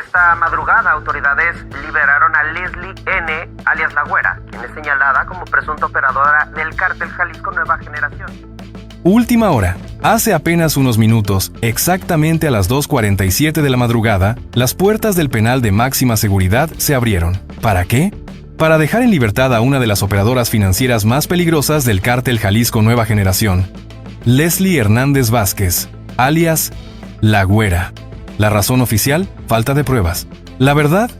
Esta madrugada, autoridades liberaron a Leslie N., alias La Güera, quien es señalada como presunta operadora del cártel Jalisco Nueva Generación. Última hora. Hace apenas unos minutos, exactamente a las 2:47 de la madrugada, las puertas del penal de máxima seguridad se abrieron. ¿Para qué? Para dejar en libertad a una de las operadoras financieras más peligrosas del cártel Jalisco Nueva Generación, Leslie Hernández Vázquez, alias La Güera. La razón oficial: falta de pruebas. La verdad: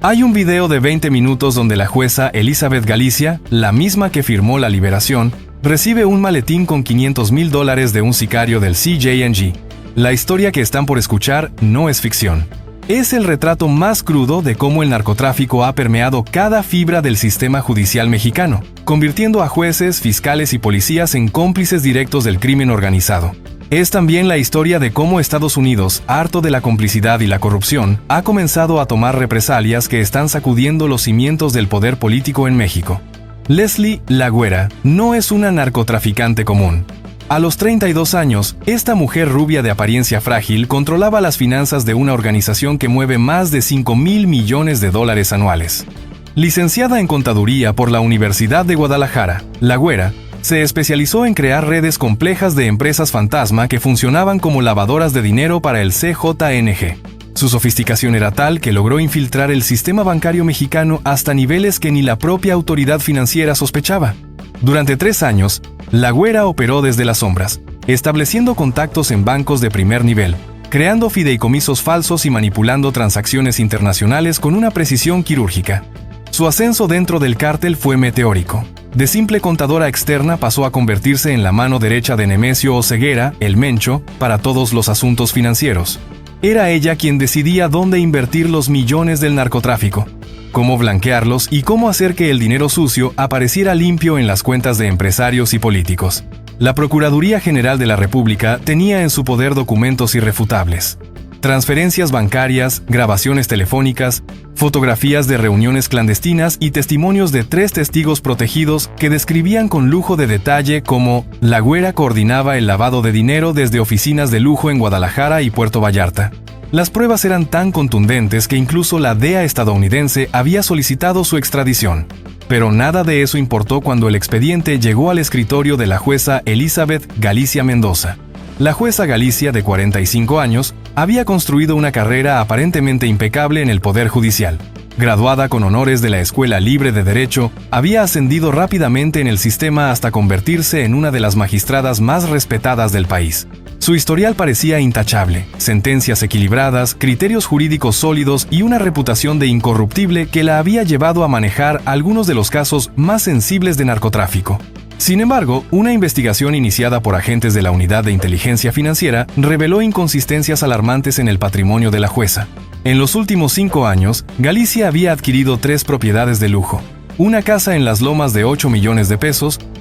hay un video de 20 minutos donde la jueza Elizabeth Galicia, la misma que firmó la liberación, recibe un maletín con $500,000 de un sicario del CJNG. La historia que están por escuchar no es ficción. Es el retrato más crudo de cómo el narcotráfico ha permeado cada fibra del sistema judicial mexicano, convirtiendo a jueces, fiscales y policías en cómplices directos del crimen organizado. Es también la historia de cómo Estados Unidos, harto de la complicidad y la corrupción, ha comenzado a tomar represalias que están sacudiendo los cimientos del poder político en México. Leslie La Güera no es una narcotraficante común. A los 32 años, esta mujer rubia de apariencia frágil controlaba las finanzas de una organización que mueve más de $5,000 millones anuales. Licenciada en Contaduría por la Universidad de Guadalajara, La Güera se especializó en crear redes complejas de empresas fantasma que funcionaban como lavadoras de dinero para el CJNG. Su sofisticación era tal que logró infiltrar el sistema bancario mexicano hasta niveles que ni la propia autoridad financiera sospechaba. Durante 3 años, La Güera operó desde las sombras, estableciendo contactos en bancos de primer nivel, creando fideicomisos falsos y manipulando transacciones internacionales con una precisión quirúrgica. Su ascenso dentro del cártel fue meteórico. De simple contadora externa pasó a convertirse en la mano derecha de Nemesio Oseguera, el Mencho, para todos los asuntos financieros. Era ella quien decidía dónde invertir los millones del narcotráfico, cómo blanquearlos y cómo hacer que el dinero sucio apareciera limpio en las cuentas de empresarios y políticos. La Procuraduría General de la República tenía en su poder documentos irrefutables: transferencias bancarias, grabaciones telefónicas, fotografías de reuniones clandestinas y testimonios de 3 testigos protegidos que describían con lujo de detalle cómo La Güera coordinaba el lavado de dinero desde oficinas de lujo en Guadalajara y Puerto Vallarta. Las pruebas eran tan contundentes que incluso la DEA estadounidense había solicitado su extradición. Pero nada de eso importó cuando el expediente llegó al escritorio de la jueza Elizabeth Galicia Mendoza. La jueza Galicia, de 45 años, había construido una carrera aparentemente impecable en el Poder Judicial. Graduada con honores de la Escuela Libre de Derecho, había ascendido rápidamente en el sistema hasta convertirse en una de las magistradas más respetadas del país. Su historial parecía intachable: sentencias equilibradas, criterios jurídicos sólidos y una reputación de incorruptible que la había llevado a manejar algunos de los casos más sensibles de narcotráfico. Sin embargo, una investigación iniciada por agentes de la Unidad de Inteligencia Financiera reveló inconsistencias alarmantes en el patrimonio de la jueza. En los últimos 5 años, Galicia había adquirido 3 propiedades de lujo: una casa en Las Lomas de $8 millones,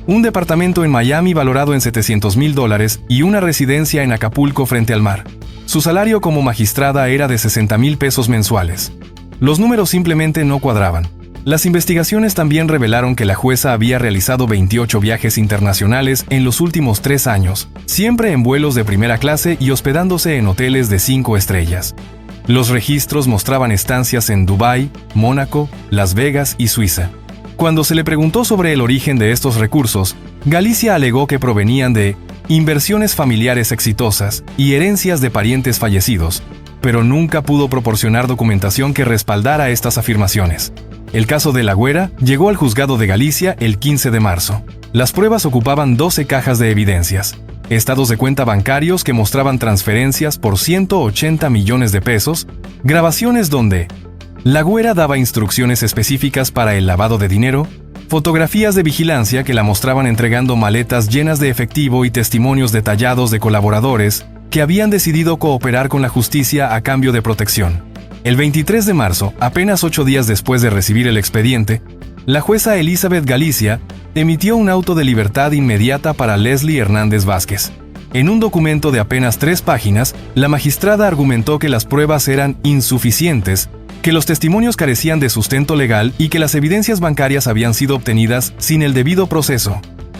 un departamento en Miami valorado en $700,000 y una residencia en Acapulco frente al mar. Su salario como magistrada era de $60,000 mensuales. Los números simplemente no cuadraban. Las investigaciones también revelaron que la jueza había realizado 28 viajes internacionales en los últimos 3 años, siempre en vuelos de primera clase y hospedándose en hoteles de 5 estrellas. Los registros mostraban estancias en Dubái, Mónaco, Las Vegas y Suiza. Cuando se le preguntó sobre el origen de estos recursos, Galicia alegó que provenían de inversiones familiares exitosas y herencias de parientes fallecidos, pero nunca pudo proporcionar documentación que respaldara estas afirmaciones. El caso de La Güera llegó al juzgado de Galicia el 15 de marzo. Las pruebas ocupaban 12 cajas de evidencias: estados de cuenta bancarios que mostraban transferencias por $180 millones, grabaciones donde La Güera daba instrucciones específicas para el lavado de dinero, fotografías de vigilancia que la mostraban entregando maletas llenas de efectivo y testimonios detallados de colaboradores que habían decidido cooperar con la justicia a cambio de protección. El 23 de marzo, apenas 8 días después de recibir el expediente, la jueza Elizabeth Galicia emitió un auto de libertad inmediata para Leslie Hernández Vázquez. En un documento de apenas 3 páginas, la magistrada argumentó que las pruebas eran insuficientes, que los testimonios carecían de sustento legal y que las evidencias bancarias habían sido obtenidas sin el debido proceso.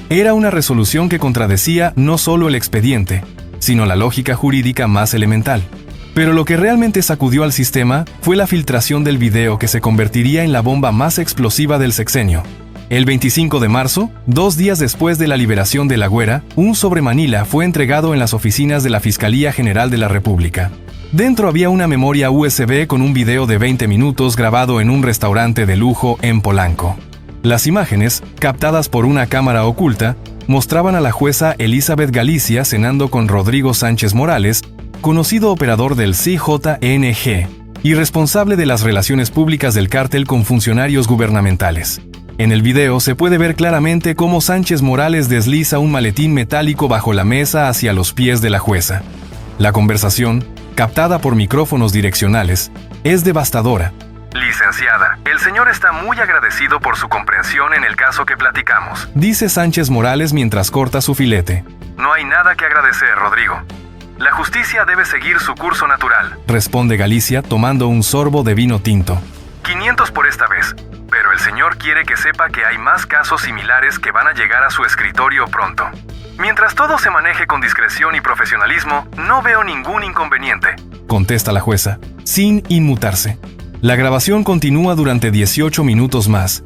Era una resolución que contradecía no solo el expediente, sino la lógica jurídica más elemental. Pero lo que realmente sacudió al sistema fue la filtración del video que se convertiría en la bomba más explosiva del sexenio. El 25 de marzo, 2 días después de la liberación de La Güera, un sobre Manila fue entregado en las oficinas de la Fiscalía General de la República. Dentro había una memoria USB con un video de 20 minutos grabado en un restaurante de lujo en Polanco. Las imágenes, captadas por una cámara oculta, mostraban a la jueza Elizabeth Galicia cenando con Rodrigo Sánchez Morales, conocido operador del CJNG y responsable de las relaciones públicas del cártel con funcionarios gubernamentales. En el video se puede ver claramente cómo Sánchez Morales desliza un maletín metálico bajo la mesa hacia los pies de la jueza. La conversación, captada por micrófonos direccionales, es devastadora. Licenciada, el señor está muy agradecido por su comprensión en el caso que platicamos, dice Sánchez Morales mientras corta su filete. No hay nada que agradecer, Rodrigo. La justicia debe seguir su curso natural, responde Galicia tomando un sorbo de vino tinto. 500 por esta vez, pero el señor quiere que sepa que hay más casos similares que van a llegar a su escritorio pronto. Mientras todo se maneje con discreción y profesionalismo, no veo ningún inconveniente, contesta la jueza, sin inmutarse. La grabación continúa durante 18 minutos más,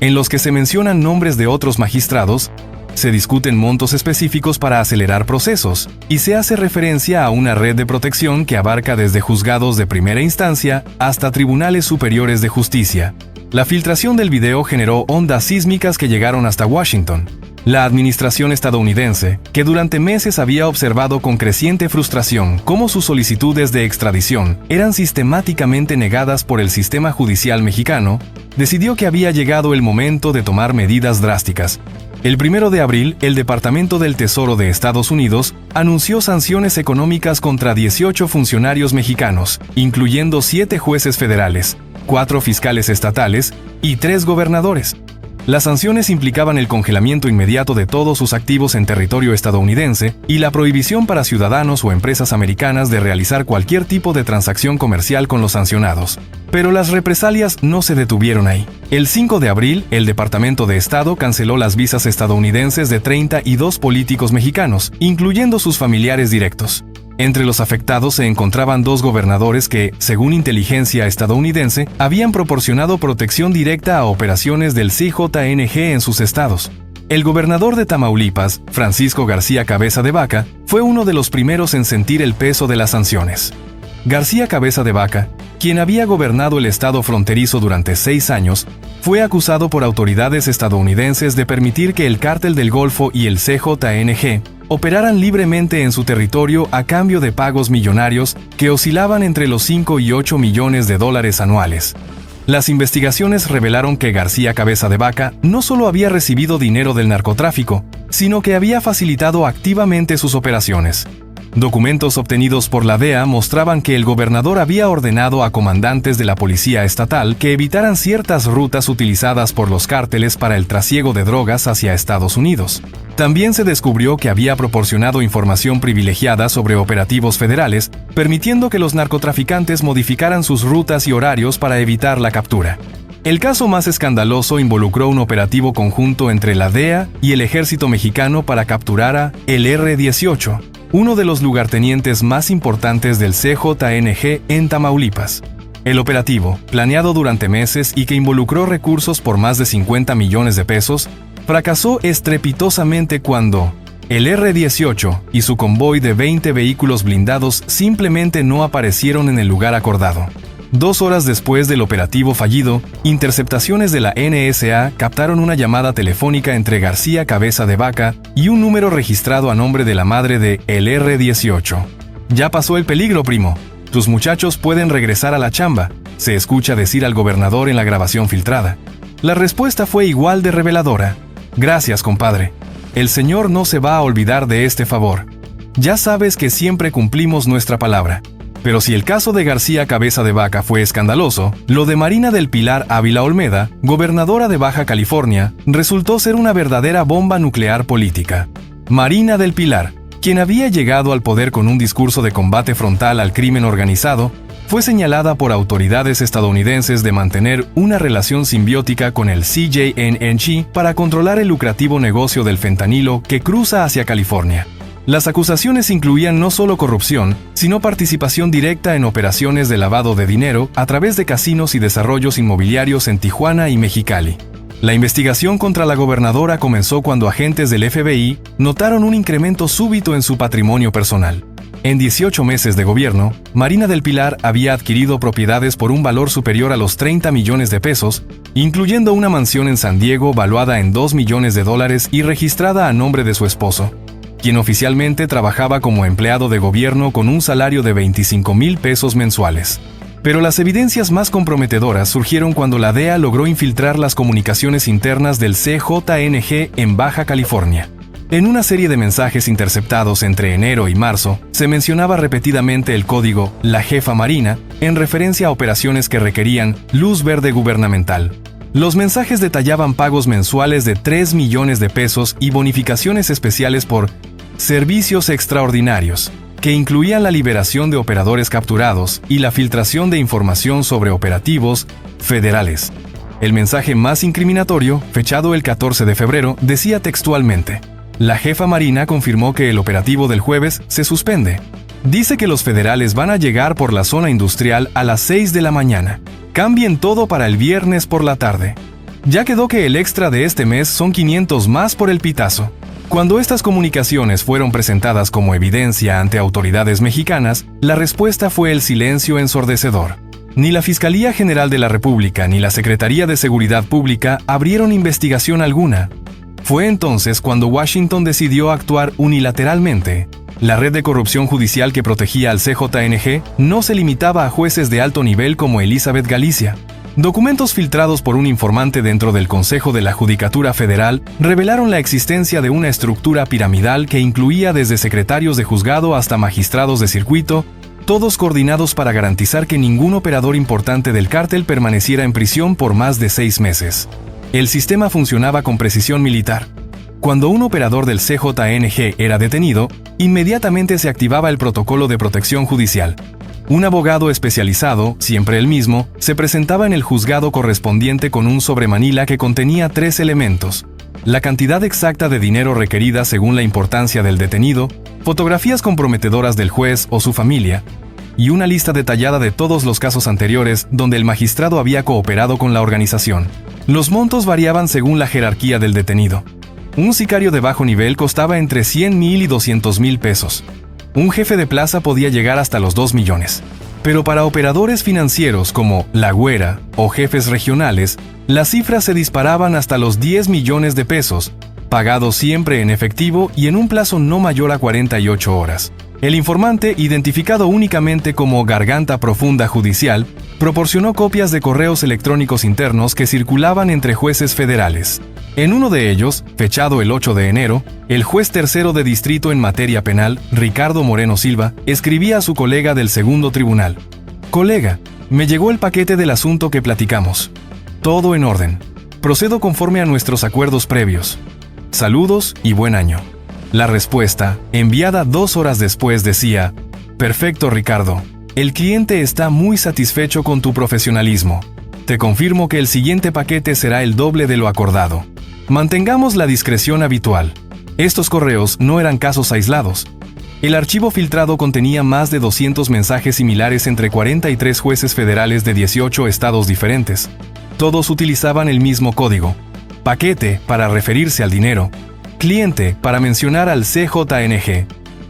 en los que se mencionan nombres de otros magistrados, se discuten montos específicos para acelerar procesos, y se hace referencia a una red de protección que abarca desde juzgados de primera instancia hasta tribunales superiores de justicia. La filtración del video generó ondas sísmicas que llegaron hasta Washington. La administración estadounidense, que durante meses había observado con creciente frustración cómo sus solicitudes de extradición eran sistemáticamente negadas por el sistema judicial mexicano, decidió que había llegado el momento de tomar medidas drásticas. El 1 de abril, el Departamento del Tesoro de Estados Unidos anunció sanciones económicas contra 18 funcionarios mexicanos, incluyendo 7 jueces federales, 4 fiscales estatales y 3 gobernadores. Las sanciones implicaban el congelamiento inmediato de todos sus activos en territorio estadounidense y la prohibición para ciudadanos o empresas americanas de realizar cualquier tipo de transacción comercial con los sancionados. Pero las represalias no se detuvieron ahí. El 5 de abril, el Departamento de Estado canceló las visas estadounidenses de 32 políticos mexicanos, incluyendo sus familiares directos. Entre los afectados se encontraban 2 gobernadores que, según inteligencia estadounidense, habían proporcionado protección directa a operaciones del CJNG en sus estados. El gobernador de Tamaulipas, Francisco García Cabeza de Vaca, fue uno de los primeros en sentir el peso de las sanciones. García Cabeza de Vaca, quien había gobernado el estado fronterizo durante 6 años, fue acusado por autoridades estadounidenses de permitir que el Cártel del Golfo y el CJNG operaran libremente en su territorio a cambio de pagos millonarios que oscilaban entre los 5 y 8 millones de dólares anuales. Las investigaciones revelaron que García Cabeza de Vaca no solo había recibido dinero del narcotráfico, sino que había facilitado activamente sus operaciones. Documentos obtenidos por la DEA mostraban que el gobernador había ordenado a comandantes de la policía estatal que evitaran ciertas rutas utilizadas por los cárteles para el trasiego de drogas hacia Estados Unidos. También se descubrió que había proporcionado información privilegiada sobre operativos federales, permitiendo que los narcotraficantes modificaran sus rutas y horarios para evitar la captura. El caso más escandaloso involucró un operativo conjunto entre la DEA y el ejército mexicano para capturar a el R-18, uno de los lugartenientes más importantes del CJNG en Tamaulipas. El operativo, planeado durante meses y que involucró recursos por más de 50 millones de pesos, fracasó estrepitosamente cuando el R-18 y su convoy de 20 vehículos blindados simplemente no aparecieron en el lugar acordado. 2 horas después del operativo fallido, interceptaciones de la NSA captaron una llamada telefónica entre García Cabeza de Vaca y un número registrado a nombre de la madre de el R-18. «Ya pasó el peligro, primo. Tus muchachos pueden regresar a la chamba», se escucha decir al gobernador en la grabación filtrada. La respuesta fue igual de reveladora. «Gracias, compadre. El señor no se va a olvidar de este favor. Ya sabes que siempre cumplimos nuestra palabra». Pero si el caso de García Cabeza de Vaca fue escandaloso, lo de Marina del Pilar Ávila Olmeda, gobernadora de Baja California, resultó ser una verdadera bomba nuclear política. Marina del Pilar, quien había llegado al poder con un discurso de combate frontal al crimen organizado, fue señalada por autoridades estadounidenses de mantener una relación simbiótica con el CJNG para controlar el lucrativo negocio del fentanilo que cruza hacia California. Las acusaciones incluían no solo corrupción, sino participación directa en operaciones de lavado de dinero a través de casinos y desarrollos inmobiliarios en Tijuana y Mexicali. La investigación contra la gobernadora comenzó cuando agentes del FBI notaron un incremento súbito en su patrimonio personal. En 18 meses de gobierno, Marina del Pilar había adquirido propiedades por un valor superior a los 30 millones de pesos, incluyendo una mansión en San Diego valuada en $2 millones y registrada a nombre de su esposo, quien oficialmente trabajaba como empleado de gobierno con un salario de 25,000 pesos mensuales. Pero las evidencias más comprometedoras surgieron cuando la DEA logró infiltrar las comunicaciones internas del CJNG en Baja California. En una serie de mensajes interceptados entre enero y marzo, se mencionaba repetidamente el código «La Jefa Marina» en referencia a operaciones que requerían luz verde gubernamental. Los mensajes detallaban pagos mensuales de 3 millones de pesos y bonificaciones especiales por servicios extraordinarios, que incluían la liberación de operadores capturados y la filtración de información sobre operativos federales. El mensaje más incriminatorio, fechado el 14 de febrero, decía textualmente: la jefa Marina confirmó que el operativo del jueves se suspende. Dice que los federales van a llegar por la zona industrial a las 6 de la mañana. Cambien todo para el viernes por la tarde. Ya quedó que el extra de este mes son 500 más por el pitazo. Cuando estas comunicaciones fueron presentadas como evidencia ante autoridades mexicanas, la respuesta fue el silencio ensordecedor. Ni la Fiscalía General de la República ni la Secretaría de Seguridad Pública abrieron investigación alguna. Fue entonces cuando Washington decidió actuar unilateralmente. La red de corrupción judicial que protegía al CJNG no se limitaba a jueces de alto nivel como Elizabeth Galicia. Documentos filtrados por un informante dentro del Consejo de la Judicatura Federal revelaron la existencia de una estructura piramidal que incluía desde secretarios de juzgado hasta magistrados de circuito, todos coordinados para garantizar que ningún operador importante del cártel permaneciera en prisión por más de 6 meses. El sistema funcionaba con precisión militar. Cuando un operador del CJNG era detenido, inmediatamente se activaba el protocolo de protección judicial. Un abogado especializado, siempre el mismo, se presentaba en el juzgado correspondiente con un sobremanila que contenía 3 elementos: la cantidad exacta de dinero requerida según la importancia del detenido, fotografías comprometedoras del juez o su familia, y una lista detallada de todos los casos anteriores donde el magistrado había cooperado con la organización. Los montos variaban según la jerarquía del detenido. Un sicario de bajo nivel costaba entre 100,000 y 200,000 pesos. Un jefe de plaza podía llegar hasta los 2 millones. Pero para operadores financieros como La Güera o jefes regionales, las cifras se disparaban hasta los 10 millones de pesos, pagados siempre en efectivo y en un plazo no mayor a 48 horas. El informante, identificado únicamente como Garganta Profunda Judicial, proporcionó copias de correos electrónicos internos que circulaban entre jueces federales. En uno de ellos, fechado el 8 de enero, el juez tercero de distrito en materia penal, Ricardo Moreno Silva, escribía a su colega del segundo tribunal: «Colega, me llegó el paquete del asunto que platicamos. Todo en orden. Procedo conforme a nuestros acuerdos previos. Saludos y buen año». La respuesta, enviada 2 horas después, decía: «Perfecto, Ricardo. El cliente está muy satisfecho con tu profesionalismo. Te confirmo que el siguiente paquete será el doble de lo acordado. Mantengamos la discreción habitual». Estos correos no eran casos aislados. El archivo filtrado contenía más de 200 mensajes similares entre 43 jueces federales de 18 estados diferentes. Todos utilizaban el mismo código: paquete para referirse al dinero, cliente para mencionar al CJNG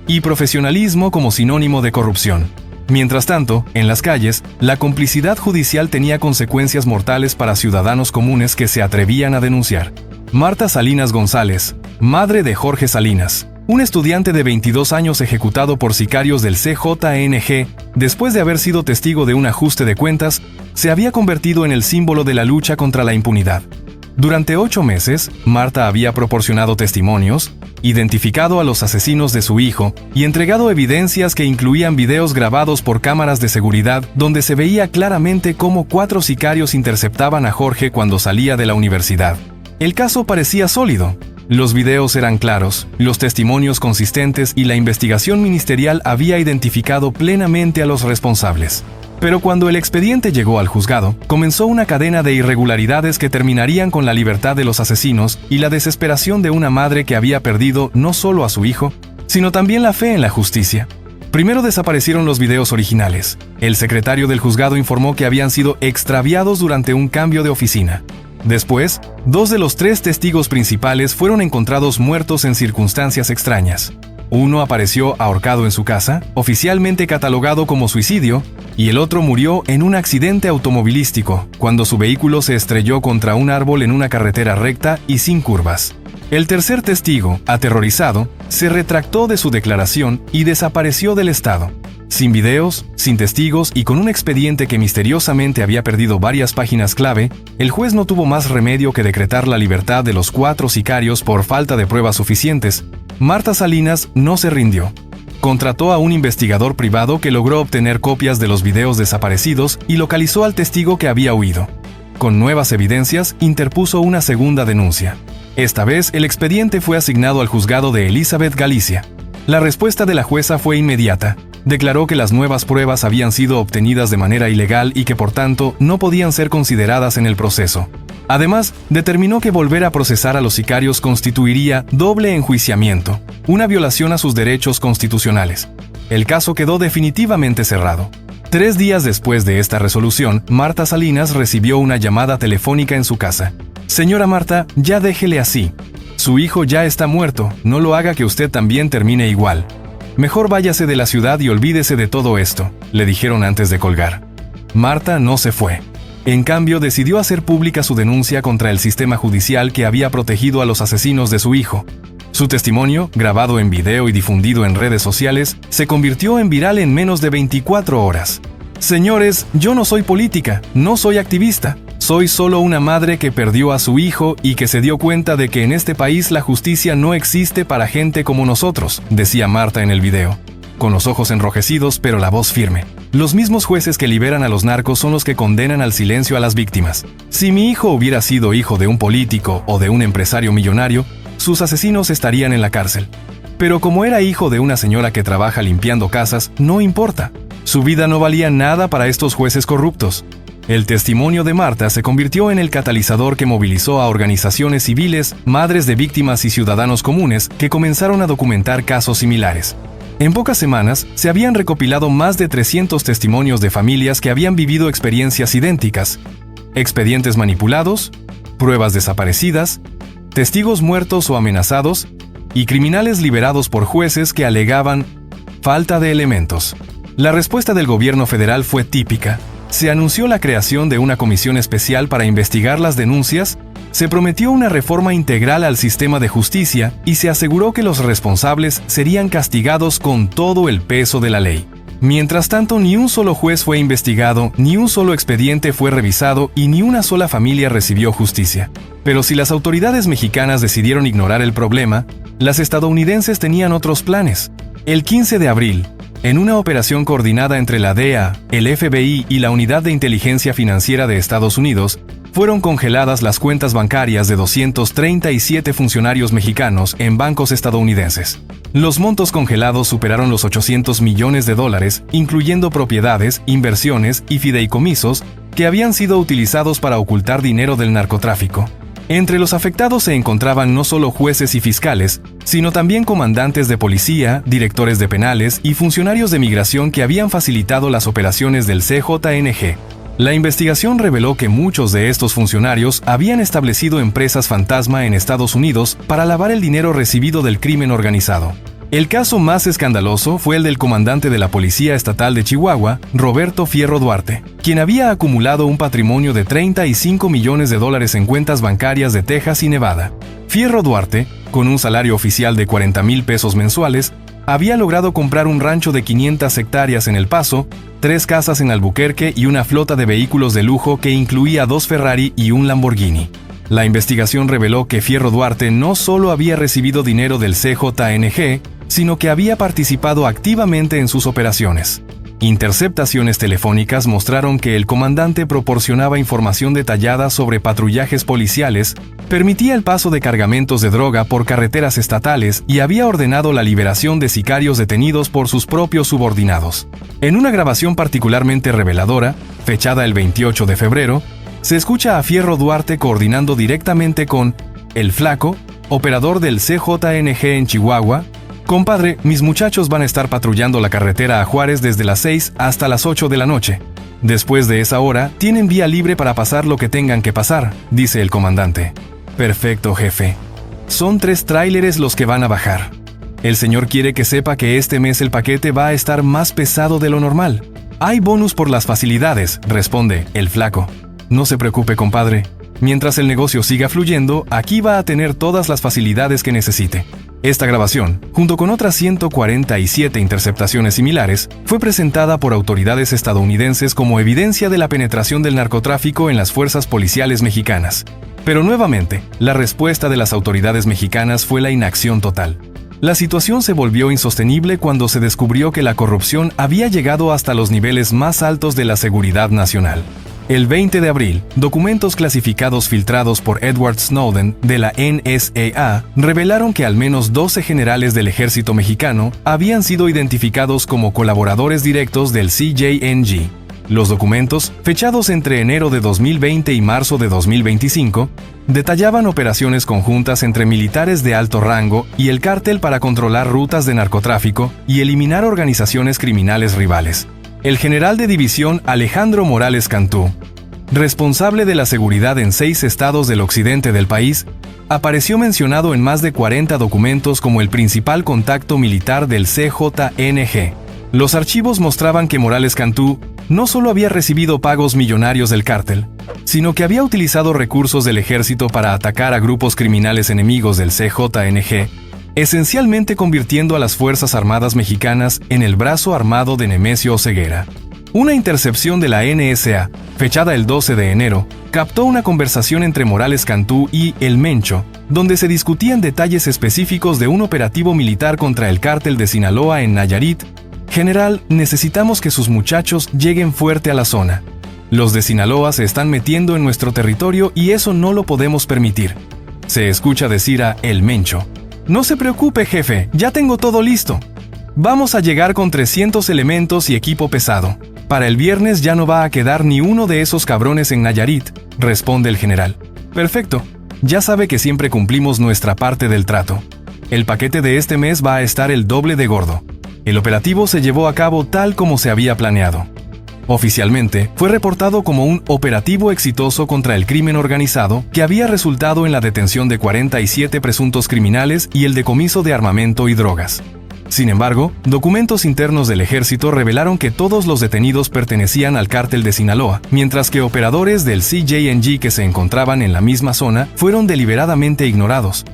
y profesionalismo como sinónimo de corrupción. Mientras tanto, en las calles, la complicidad judicial tenía consecuencias mortales para ciudadanos comunes que se atrevían a denunciar. Marta Salinas González, madre de Jorge Salinas, un estudiante de 22 años ejecutado por sicarios del CJNG, después de haber sido testigo de un ajuste de cuentas, se había convertido en el símbolo de la lucha contra la impunidad. Durante 8 meses, Marta había proporcionado testimonios, identificado a los asesinos de su hijo y entregado evidencias que incluían videos grabados por cámaras de seguridad donde se veía claramente cómo 4 sicarios interceptaban a Jorge cuando salía de la universidad. El caso parecía sólido. Los videos eran claros, los testimonios consistentes y la investigación ministerial había identificado plenamente a los responsables. Pero cuando el expediente llegó al juzgado, comenzó una cadena de irregularidades que terminarían con la libertad de los asesinos y la desesperación de una madre que había perdido no solo a su hijo, sino también la fe en la justicia. Primero desaparecieron los videos originales. El secretario del juzgado informó que habían sido extraviados durante un cambio de oficina. Después, 2 de los 3 testigos principales fueron encontrados muertos en circunstancias extrañas. Uno apareció ahorcado en su casa, oficialmente catalogado como suicidio, y el otro murió en un accidente automovilístico, cuando su vehículo se estrelló contra un árbol en una carretera recta y sin curvas. El tercer testigo, aterrorizado, se retractó de su declaración y desapareció del estado. Sin videos, sin testigos y con un expediente que misteriosamente había perdido varias páginas clave, el juez no tuvo más remedio que decretar la libertad de los 4 sicarios por falta de pruebas suficientes. Marta Salinas no se rindió. Contrató a un investigador privado que logró obtener copias de los videos desaparecidos y localizó al testigo que había huido. Con nuevas evidencias, interpuso una segunda denuncia. Esta vez, el expediente fue asignado al juzgado de Elizabeth, Galicia. La respuesta de la jueza fue inmediata. Declaró que las nuevas pruebas habían sido obtenidas de manera ilegal y que por tanto no podían ser consideradas en el proceso. Además, determinó que volver a procesar a los sicarios constituiría doble enjuiciamiento, una violación a sus derechos constitucionales. El caso quedó definitivamente cerrado. 3 días después de esta resolución, Marta Salinas recibió una llamada telefónica en su casa. «Señora Marta, ya déjele así. Su hijo ya está muerto, no lo haga que usted también termine igual. Mejor váyase de la ciudad y olvídese de todo esto», le dijeron antes de colgar. Marta no se fue. En cambio, decidió hacer pública su denuncia contra el sistema judicial que había protegido a los asesinos de su hijo. Su testimonio, grabado en video y difundido en redes sociales, se convirtió en viral en menos de 24 horas. «Señores, yo no soy política, no soy activista. Soy solo una madre que perdió a su hijo y que se dio cuenta de que en este país la justicia no existe para gente como nosotros», decía Marta en el video, con los ojos enrojecidos pero la voz firme. Los mismos jueces que liberan a los narcos son los que condenan al silencio a las víctimas. Si mi hijo hubiera sido hijo de un político o de un empresario millonario, sus asesinos estarían en la cárcel. Pero como era hijo de una señora que trabaja limpiando casas, no importa. Su vida no valía nada para estos jueces corruptos. El testimonio de Marta se convirtió en el catalizador que movilizó a organizaciones civiles, madres de víctimas y ciudadanos comunes que comenzaron a documentar casos similares. En pocas semanas, se habían recopilado más de 300 testimonios de familias que habían vivido experiencias idénticas, expedientes manipulados, pruebas desaparecidas, testigos muertos o amenazados, y criminales liberados por jueces que alegaban falta de elementos. La respuesta del gobierno federal fue típica. Se anunció la creación de una comisión especial para investigar las denuncias, se prometió una reforma integral al sistema de justicia y se aseguró que los responsables serían castigados con todo el peso de la ley. Mientras tanto, ni un solo juez fue investigado, ni un solo expediente fue revisado y ni una sola familia recibió justicia. Pero si las autoridades mexicanas decidieron ignorar el problema, las estadounidenses tenían otros planes. El 15 de abril, en una operación coordinada entre la DEA, el FBI y la Unidad de Inteligencia Financiera de Estados Unidos, fueron congeladas las cuentas bancarias de 237 funcionarios mexicanos en bancos estadounidenses. Los montos congelados superaron los $800 millones, incluyendo propiedades, inversiones y fideicomisos que habían sido utilizados para ocultar dinero del narcotráfico. Entre los afectados se encontraban no solo jueces y fiscales, sino también comandantes de policía, directores de penales y funcionarios de migración que habían facilitado las operaciones del CJNG. La investigación reveló que muchos de estos funcionarios habían establecido empresas fantasma en Estados Unidos para lavar el dinero recibido del crimen organizado. El caso más escandaloso fue el del comandante de la Policía Estatal de Chihuahua, Roberto Fierro Duarte, quien había acumulado un patrimonio de $35 millones en cuentas bancarias de Texas y Nevada. Fierro Duarte, con un salario oficial de $40,000 mensuales, había logrado comprar un rancho de 500 hectáreas en El Paso, 3 casas en Albuquerque y una flota de vehículos de lujo que incluía 2 Ferrari y un Lamborghini. La investigación reveló que Fierro Duarte no solo había recibido dinero del CJNG, sino que había participado activamente en sus operaciones. Interceptaciones telefónicas mostraron que el comandante proporcionaba información detallada sobre patrullajes policiales, permitía el paso de cargamentos de droga por carreteras estatales y había ordenado la liberación de sicarios detenidos por sus propios subordinados. En una grabación particularmente reveladora, fechada el 28 de febrero, se escucha a Fierro Duarte coordinando directamente con El Flaco, operador del CJNG en Chihuahua, Compadre, mis muchachos van a estar patrullando la carretera a Juárez desde las 6 hasta las 8 de la noche. Después de esa hora, tienen vía libre para pasar lo que tengan que pasar, dice el comandante. Perfecto, jefe. Son 3 tráileres los que van a bajar. El señor quiere que sepa que este mes el paquete va a estar más pesado de lo normal. Hay bonus por las facilidades, responde el flaco. No se preocupe, compadre. Mientras el negocio siga fluyendo, aquí va a tener todas las facilidades que necesite. Esta grabación, junto con otras 147 interceptaciones similares, fue presentada por autoridades estadounidenses como evidencia de la penetración del narcotráfico en las fuerzas policiales mexicanas. Pero nuevamente, la respuesta de las autoridades mexicanas fue la inacción total. La situación se volvió insostenible cuando se descubrió que la corrupción había llegado hasta los niveles más altos de la seguridad nacional. El 20 de abril, documentos clasificados filtrados por Edward Snowden de la NSA revelaron que al menos 12 generales del ejército mexicano habían sido identificados como colaboradores directos del CJNG. Los documentos, fechados entre enero de 2020 y marzo de 2025, detallaban operaciones conjuntas entre militares de alto rango y el cártel para controlar rutas de narcotráfico y eliminar organizaciones criminales rivales. El general de división Alejandro Morales Cantú, responsable de la seguridad en 6 estados del occidente del país, apareció mencionado en más de 40 documentos como el principal contacto militar del CJNG. Los archivos mostraban que Morales Cantú no solo había recibido pagos millonarios del cártel, sino que había utilizado recursos del ejército para atacar a grupos criminales enemigos del CJNG, esencialmente convirtiendo a las Fuerzas Armadas mexicanas en el brazo armado de Nemesio Oseguera. Una intercepción de la NSA, fechada el 12 de enero, captó una conversación entre Morales Cantú y El Mencho, donde se discutían detalles específicos de un operativo militar contra el cártel de Sinaloa en Nayarit. General, necesitamos que sus muchachos lleguen fuerte a la zona. Los de Sinaloa se están metiendo en nuestro territorio y eso no lo podemos permitir. Se escucha decir a El Mencho: no se preocupe, jefe, ya tengo todo listo. Vamos a llegar con 300 elementos y equipo pesado. Para el viernes ya no va a quedar ni uno de esos cabrones en Nayarit, responde el general. Perfecto, ya sabe que siempre cumplimos nuestra parte del trato. El paquete de este mes va a estar el doble de gordo. El operativo se llevó a cabo tal como se había planeado. Oficialmente, fue reportado como un operativo exitoso contra el crimen organizado que había resultado en la detención de 47 presuntos criminales y el decomiso de armamento y drogas. Sin embargo, documentos internos del ejército revelaron que todos los detenidos pertenecían al cártel de Sinaloa, mientras que operadores del CJNG que se encontraban en la misma zona fueron deliberadamente ignorados.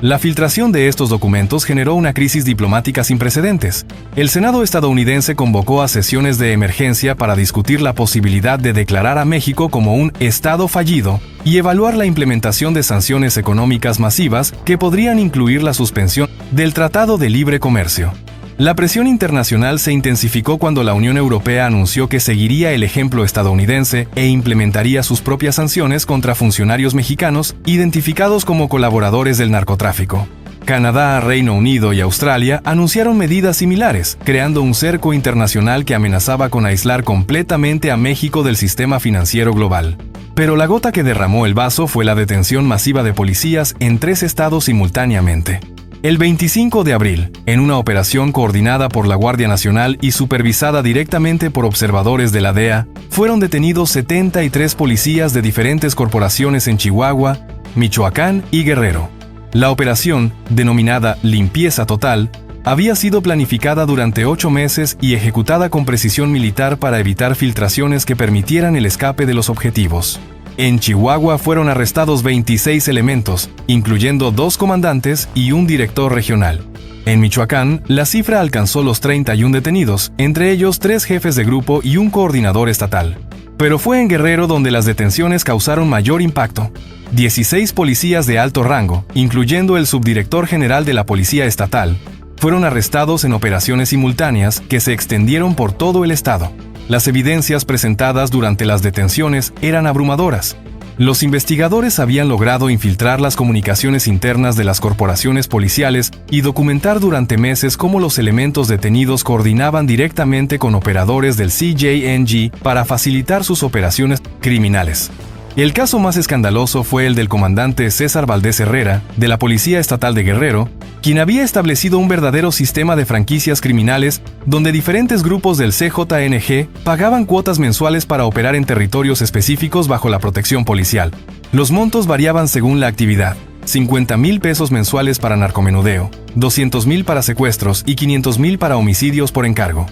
La filtración de estos documentos generó una crisis diplomática sin precedentes. El Senado estadounidense convocó a sesiones de emergencia para discutir la posibilidad de declarar a México como un Estado fallido y evaluar la implementación de sanciones económicas masivas que podrían incluir la suspensión del Tratado de Libre Comercio. La presión internacional se intensificó cuando la Unión Europea anunció que seguiría el ejemplo estadounidense e implementaría sus propias sanciones contra funcionarios mexicanos identificados como colaboradores del narcotráfico. Canadá, Reino Unido y Australia anunciaron medidas similares, creando un cerco internacional que amenazaba con aislar completamente a México del sistema financiero global. Pero la gota que derramó el vaso fue la detención masiva de policías en 3 estados simultáneamente. El 25 de abril, en una operación coordinada por la Guardia Nacional y supervisada directamente por observadores de la DEA, fueron detenidos 73 policías de diferentes corporaciones en Chihuahua, Michoacán y Guerrero. La operación, denominada Limpieza Total, había sido planificada durante 8 meses y ejecutada con precisión militar para evitar filtraciones que permitieran el escape de los objetivos. En Chihuahua fueron arrestados 26 elementos, incluyendo 2 comandantes y un director regional. En Michoacán, la cifra alcanzó los 31 detenidos, entre ellos 3 jefes de grupo y un coordinador estatal. Pero fue en Guerrero donde las detenciones causaron mayor impacto. 16 policías de alto rango, incluyendo el subdirector general de la Policía Estatal, fueron arrestados en operaciones simultáneas que se extendieron por todo el estado. Las evidencias presentadas durante las detenciones eran abrumadoras. Los investigadores habían logrado infiltrar las comunicaciones internas de las corporaciones policiales y documentar durante meses cómo los elementos detenidos coordinaban directamente con operadores del CJNG para facilitar sus operaciones criminales. El caso más escandaloso fue el del comandante César Valdés Herrera, de la Policía Estatal de Guerrero, quien había establecido un verdadero sistema de franquicias criminales donde diferentes grupos del CJNG pagaban cuotas mensuales para operar en territorios específicos bajo la protección policial. Los montos variaban según la actividad: 50,000 pesos mensuales para narcomenudeo, 200,000 para secuestros y 500,000 para homicidios por encargo.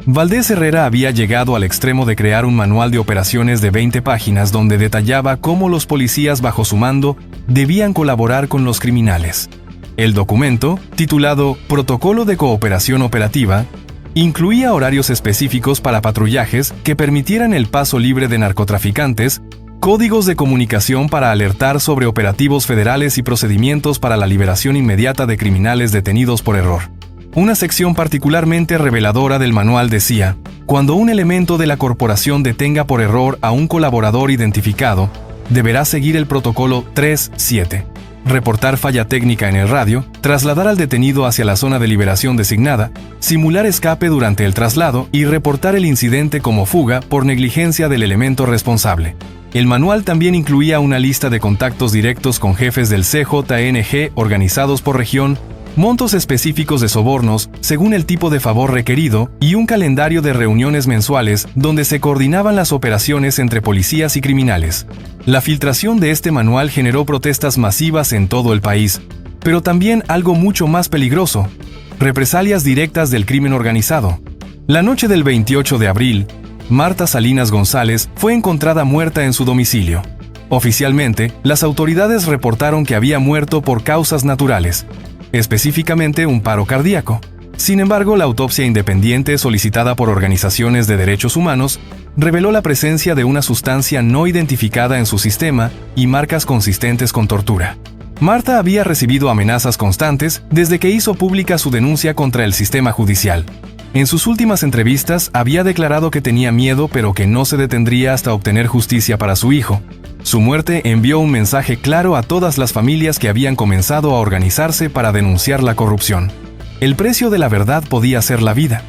Valdés Herrera había llegado al extremo de crear un manual de operaciones de 20 páginas donde detallaba cómo los policías bajo su mando debían colaborar con los criminales. El documento, titulado Protocolo de Cooperación Operativa, incluía horarios específicos para patrullajes que permitieran el paso libre de narcotraficantes, códigos de comunicación para alertar sobre operativos federales y procedimientos para la liberación inmediata de criminales detenidos por error. Una sección particularmente reveladora del manual decía: cuando un elemento de la corporación detenga por error a un colaborador identificado, deberá seguir el protocolo 3.7. Reportar falla técnica en el radio, trasladar al detenido hacia la zona de liberación designada, simular escape durante el traslado y reportar el incidente como fuga por negligencia del elemento responsable. El manual también incluía una lista de contactos directos con jefes del CJNG organizados por región, montos específicos de sobornos según el tipo de favor requerido y un calendario de reuniones mensuales donde se coordinaban las operaciones entre policías y criminales. La filtración de este manual generó protestas masivas en todo el país, pero también algo mucho más peligroso: represalias directas del crimen organizado. La noche del 28 de abril, Marta Salinas González fue encontrada muerta en su domicilio. Oficialmente, las autoridades reportaron que había muerto por causas naturales, específicamente un paro cardíaco. Sin embargo, la autopsia independiente solicitada por organizaciones de derechos humanos reveló la presencia de una sustancia no identificada en su sistema y marcas consistentes con tortura. Marta había recibido amenazas constantes desde que hizo pública su denuncia contra el sistema judicial. En sus últimas entrevistas había declarado que tenía miedo, pero que no se detendría hasta obtener justicia para su hijo. Su muerte envió un mensaje claro a todas las familias que habían comenzado a organizarse para denunciar la corrupción. El precio de la verdad podía ser la vida.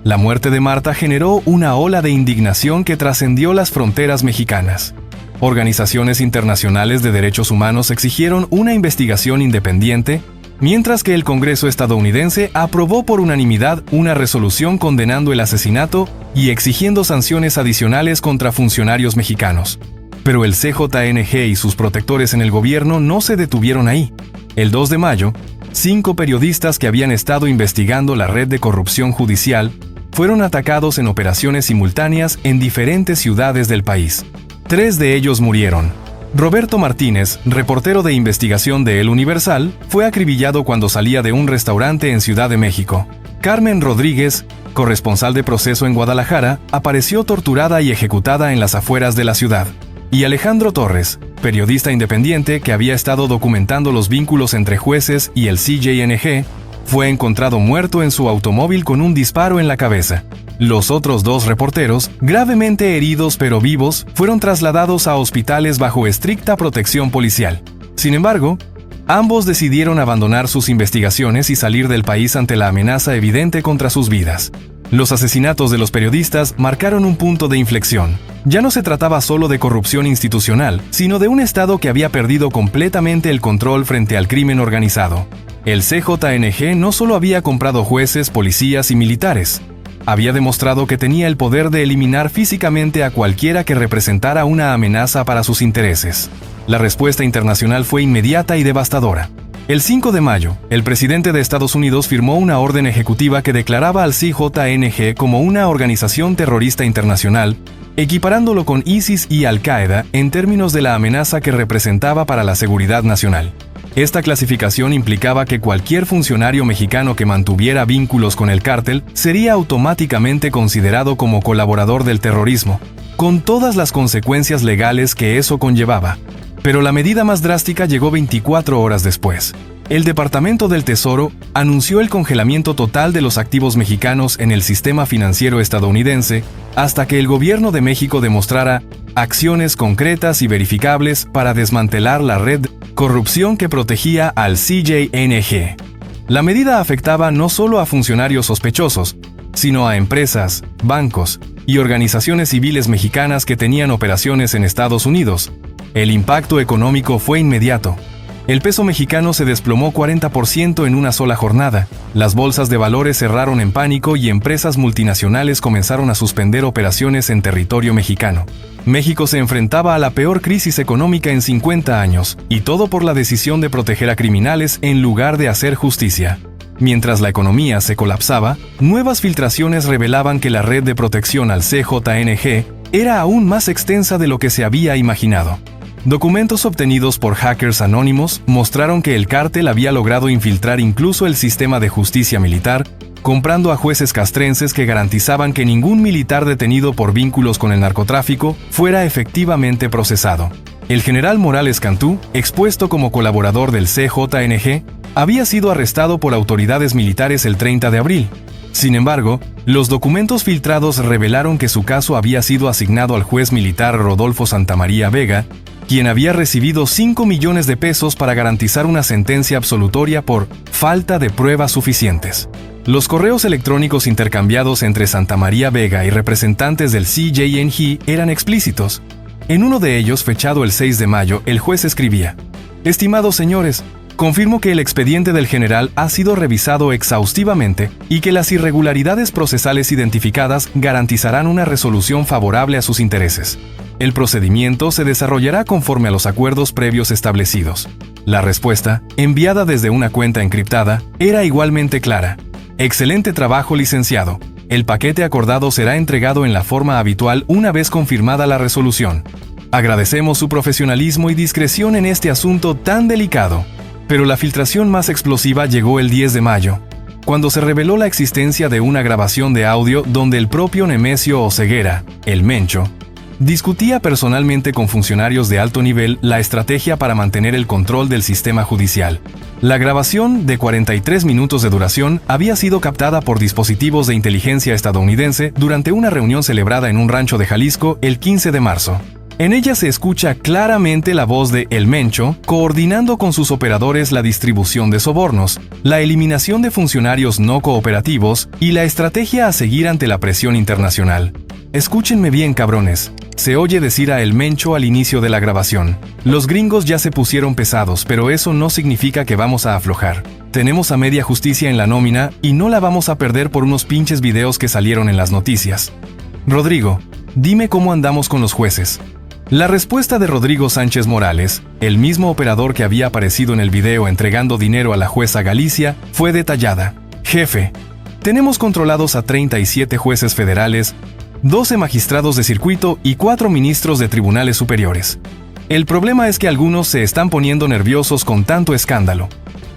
La muerte de Marta generó una ola de indignación que trascendió las fronteras mexicanas. Organizaciones internacionales de derechos humanos exigieron una investigación independiente, mientras que el Congreso estadounidense aprobó por unanimidad una resolución condenando el asesinato y exigiendo sanciones adicionales contra funcionarios mexicanos. Pero el CJNG y sus protectores en el gobierno no se detuvieron ahí. El 2 de mayo, 5 periodistas que habían estado investigando la red de corrupción judicial fueron atacados en operaciones simultáneas en diferentes ciudades del país. 3 de ellos murieron. Roberto Martínez, reportero de investigación de El Universal, fue acribillado cuando salía de un restaurante en Ciudad de México. Carmen Rodríguez, corresponsal de Proceso en Guadalajara, apareció torturada y ejecutada en las afueras de la ciudad. Y Alejandro Torres, periodista independiente que había estado documentando los vínculos entre jueces y el CJNG, fue encontrado muerto en su automóvil con un disparo en la cabeza. Los otros 2 reporteros, gravemente heridos pero vivos, fueron trasladados a hospitales bajo estricta protección policial. Sin embargo, ambos decidieron abandonar sus investigaciones y salir del país ante la amenaza evidente contra sus vidas. Los asesinatos de los periodistas marcaron un punto de inflexión. Ya no se trataba solo de corrupción institucional, sino de un Estado que había perdido completamente el control frente al crimen organizado. El CJNG no solo había comprado jueces, policías y militares, había demostrado que tenía el poder de eliminar físicamente a cualquiera que representara una amenaza para sus intereses. La respuesta internacional fue inmediata y devastadora. El 5 de mayo, el presidente de Estados Unidos firmó una orden ejecutiva que declaraba al CJNG como una organización terrorista internacional, equiparándolo con ISIS y Al-Qaeda en términos de la amenaza que representaba para la seguridad nacional. Esta clasificación implicaba que cualquier funcionario mexicano que mantuviera vínculos con el cártel sería automáticamente considerado como colaborador del terrorismo, con todas las consecuencias legales que eso conllevaba. Pero la medida más drástica llegó 24 horas después. El Departamento del Tesoro anunció el congelamiento total de los activos mexicanos en el sistema financiero estadounidense hasta que el gobierno de México demostrara acciones concretas y verificables para desmantelar la red de corrupción que protegía al CJNG. La medida afectaba no solo a funcionarios sospechosos, sino a empresas, bancos y organizaciones civiles mexicanas que tenían operaciones en Estados Unidos. El impacto económico fue inmediato. El peso mexicano se desplomó 40% en una sola jornada, las bolsas de valores cerraron en pánico y empresas multinacionales comenzaron a suspender operaciones en territorio mexicano. México se enfrentaba a la peor crisis económica en 50 años, y todo por la decisión de proteger a criminales en lugar de hacer justicia. Mientras la economía se colapsaba, nuevas filtraciones revelaban que la red de protección al CJNG era aún más extensa de lo que se había imaginado. Documentos obtenidos por hackers anónimos mostraron que el cártel había logrado infiltrar incluso el sistema de justicia militar, comprando a jueces castrenses que garantizaban que ningún militar detenido por vínculos con el narcotráfico fuera efectivamente procesado. El general Morales Cantú, expuesto como colaborador del CJNG, había sido arrestado por autoridades militares el 30 de abril. Sin embargo, los documentos filtrados revelaron que su caso había sido asignado al juez militar Rodolfo Santamaría Vega, quien había recibido 5 millones de pesos para garantizar una sentencia absolutoria por falta de pruebas suficientes. Los correos electrónicos intercambiados entre Santamaría Vega y representantes del CJNG eran explícitos. En uno de ellos, fechado el 6 de mayo, el juez escribía: «Estimados señores, confirmo que el expediente del general ha sido revisado exhaustivamente y que las irregularidades procesales identificadas garantizarán una resolución favorable a sus intereses. El procedimiento se desarrollará conforme a los acuerdos previos establecidos». La respuesta, enviada desde una cuenta encriptada, era igualmente clara: «Excelente trabajo, licenciado. El paquete acordado será entregado en la forma habitual una vez confirmada la resolución. Agradecemos su profesionalismo y discreción en este asunto tan delicado». Pero la filtración más explosiva llegó el 10 de mayo, cuando se reveló la existencia de una grabación de audio donde el propio Nemesio Oseguera, el Mencho, discutía personalmente con funcionarios de alto nivel la estrategia para mantener el control del sistema judicial. La grabación, de 43 minutos de duración, había sido captada por dispositivos de inteligencia estadounidense durante una reunión celebrada en un rancho de Jalisco el 15 de marzo. En ella se escucha claramente la voz de El Mencho coordinando con sus operadores la distribución de sobornos, la eliminación de funcionarios no cooperativos y la estrategia a seguir ante la presión internacional. «Escúchenme bien, cabrones», se oye decir a El Mencho al inicio de la grabación. «Los gringos ya se pusieron pesados, pero eso no significa que vamos a aflojar. Tenemos a media justicia en la nómina y no la vamos a perder por unos pinches videos que salieron en las noticias. Rodrigo, dime cómo andamos con los jueces». La respuesta de Rodrigo Sánchez Morales, el mismo operador que había aparecido en el video entregando dinero a la jueza Galicia, fue detallada. «Jefe, tenemos controlados a 37 jueces federales, 12 magistrados de circuito y 4 ministros de tribunales superiores. El problema es que algunos se están poniendo nerviosos con tanto escándalo.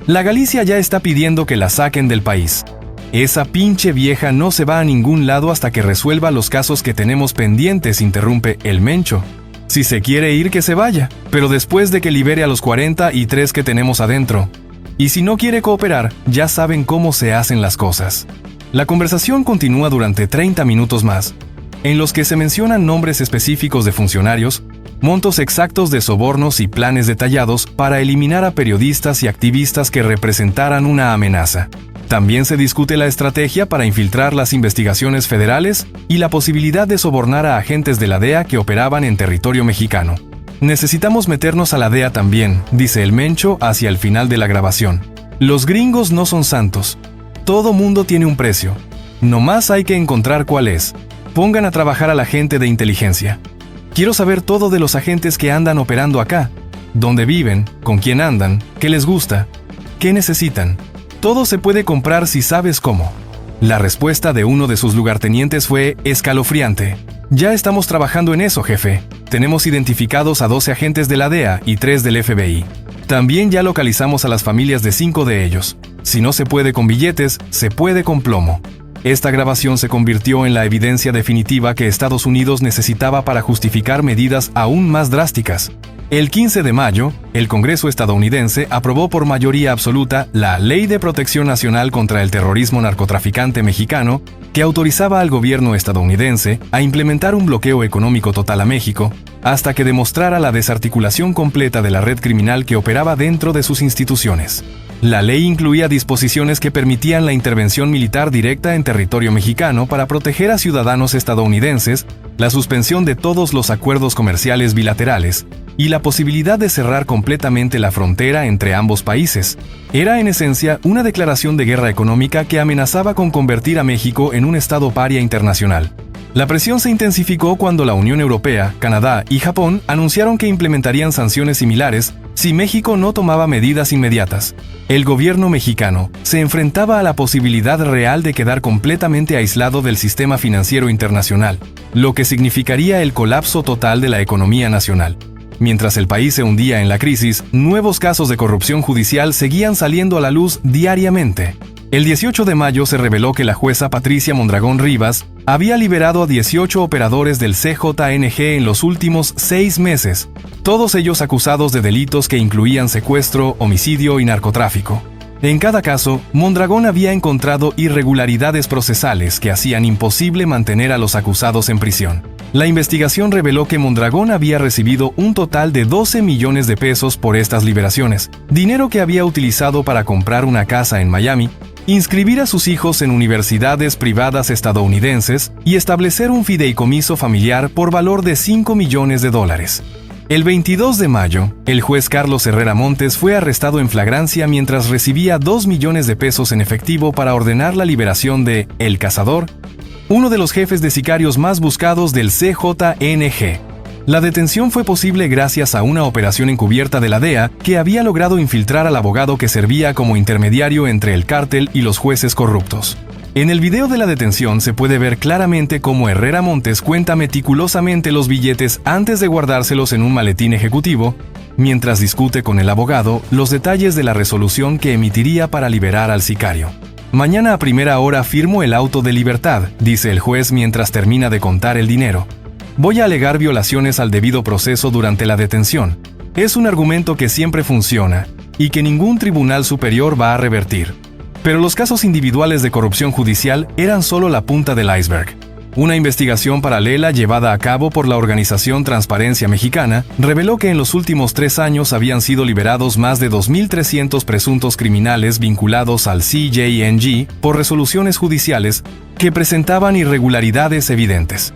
La Galicia ya está pidiendo que la saquen del país. Esa pinche vieja no se va a ningún lado hasta que resuelva los casos que tenemos pendientes», interrumpe El Mencho. «Si se quiere ir, que se vaya, pero después de que libere a los 43 que tenemos adentro. Y si no quiere cooperar, ya saben cómo se hacen las cosas». La conversación continúa durante 30 minutos más, en los que se mencionan nombres específicos de funcionarios, montos exactos de sobornos y planes detallados para eliminar a periodistas y activistas que representaran una amenaza. También se discute la estrategia para infiltrar las investigaciones federales y la posibilidad de sobornar a agentes de la DEA que operaban en territorio mexicano. «Necesitamos meternos a la DEA también», dice El Mencho hacia el final de la grabación. «Los gringos no son santos. Todo mundo tiene un precio. Nomás hay que encontrar cuál es. Pongan a trabajar a la gente de inteligencia. Quiero saber todo de los agentes que andan operando acá. Dónde viven, con quién andan, qué les gusta, qué necesitan. Todo se puede comprar si sabes cómo». La respuesta de uno de sus lugartenientes fue escalofriante. «Ya estamos trabajando en eso, jefe. Tenemos identificados a 12 agentes de la DEA y 3 del FBI. También ya localizamos a las familias de 5 de ellos. Si no se puede con billetes, se puede con plomo». Esta grabación se convirtió en la evidencia definitiva que Estados Unidos necesitaba para justificar medidas aún más drásticas. El 15 de mayo, el Congreso estadounidense aprobó por mayoría absoluta la Ley de Protección Nacional contra el Terrorismo Narcotraficante Mexicano, que autorizaba al gobierno estadounidense a implementar un bloqueo económico total a México, hasta que demostrara la desarticulación completa de la red criminal que operaba dentro de sus instituciones. La ley incluía disposiciones que permitían la intervención militar directa en territorio mexicano para proteger a ciudadanos estadounidenses, la suspensión de todos los acuerdos comerciales bilaterales y la posibilidad de cerrar completamente la frontera entre ambos países. Era en esencia una declaración de guerra económica que amenazaba con convertir a México en un estado paria internacional. La presión se intensificó cuando la Unión Europea, Canadá y Japón anunciaron que implementarían sanciones similares si México no tomaba medidas inmediatas. El gobierno mexicano se enfrentaba a la posibilidad real de quedar completamente aislado del sistema financiero internacional, lo que significaría el colapso total de la economía nacional. Mientras el país se hundía en la crisis, nuevos casos de corrupción judicial seguían saliendo a la luz diariamente. El 18 de mayo se reveló que la jueza Patricia Mondragón Rivas había liberado a 18 operadores del CJNG en los últimos 6 meses, todos ellos acusados de delitos que incluían secuestro, homicidio y narcotráfico. En cada caso, Mondragón había encontrado irregularidades procesales que hacían imposible mantener a los acusados en prisión. La investigación reveló que Mondragón había recibido un total de 12 millones de pesos por estas liberaciones, dinero que había utilizado para comprar una casa en Miami, inscribir a sus hijos en universidades privadas estadounidenses y establecer un fideicomiso familiar por valor de $5 millones. El 22 de mayo, el juez Carlos Herrera Montes fue arrestado en flagrancia mientras recibía 2 millones de pesos en efectivo para ordenar la liberación de El Cazador, uno de los jefes de sicarios más buscados del CJNG. La detención fue posible gracias a una operación encubierta de la DEA que había logrado infiltrar al abogado que servía como intermediario entre el cártel y los jueces corruptos. En el video de la detención se puede ver claramente cómo Herrera Montes cuenta meticulosamente los billetes antes de guardárselos en un maletín ejecutivo, mientras discute con el abogado los detalles de la resolución que emitiría para liberar al sicario. Mañana a primera hora firmo el auto de libertad, dice el juez mientras termina de contar el dinero. Voy a alegar violaciones al debido proceso durante la detención. Es un argumento que siempre funciona y que ningún tribunal superior va a revertir. Pero los casos individuales de corrupción judicial eran solo la punta del iceberg. Una investigación paralela llevada a cabo por la organización Transparencia Mexicana reveló que en los últimos 3 años habían sido liberados más de 2.300 presuntos criminales vinculados al CJNG por resoluciones judiciales que presentaban irregularidades evidentes.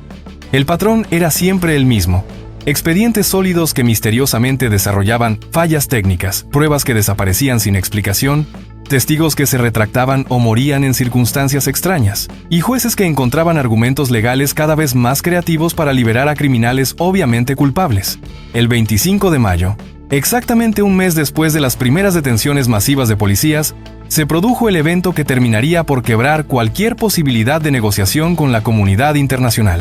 El patrón era siempre el mismo: expedientes sólidos que misteriosamente desarrollaban fallas técnicas, pruebas que desaparecían sin explicación, testigos que se retractaban o morían en circunstancias extrañas, y jueces que encontraban argumentos legales cada vez más creativos para liberar a criminales obviamente culpables. El 25 de mayo, exactamente un mes después de las primeras detenciones masivas de policías, se produjo el evento que terminaría por quebrar cualquier posibilidad de negociación con la comunidad internacional.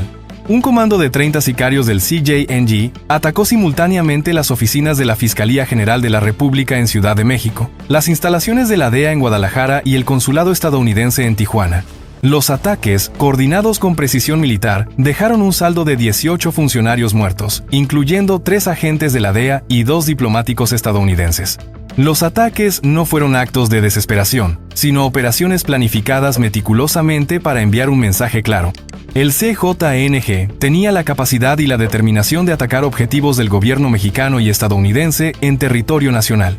Un comando de 30 sicarios del CJNG atacó simultáneamente las oficinas de la Fiscalía General de la República en Ciudad de México, las instalaciones de la DEA en Guadalajara y el consulado estadounidense en Tijuana. Los ataques, coordinados con precisión militar, dejaron un saldo de 18 funcionarios muertos, incluyendo 3 agentes de la DEA y 2 diplomáticos estadounidenses. Los ataques no fueron actos de desesperación, sino operaciones planificadas meticulosamente para enviar un mensaje claro. El CJNG tenía la capacidad y la determinación de atacar objetivos del gobierno mexicano y estadounidense en territorio nacional.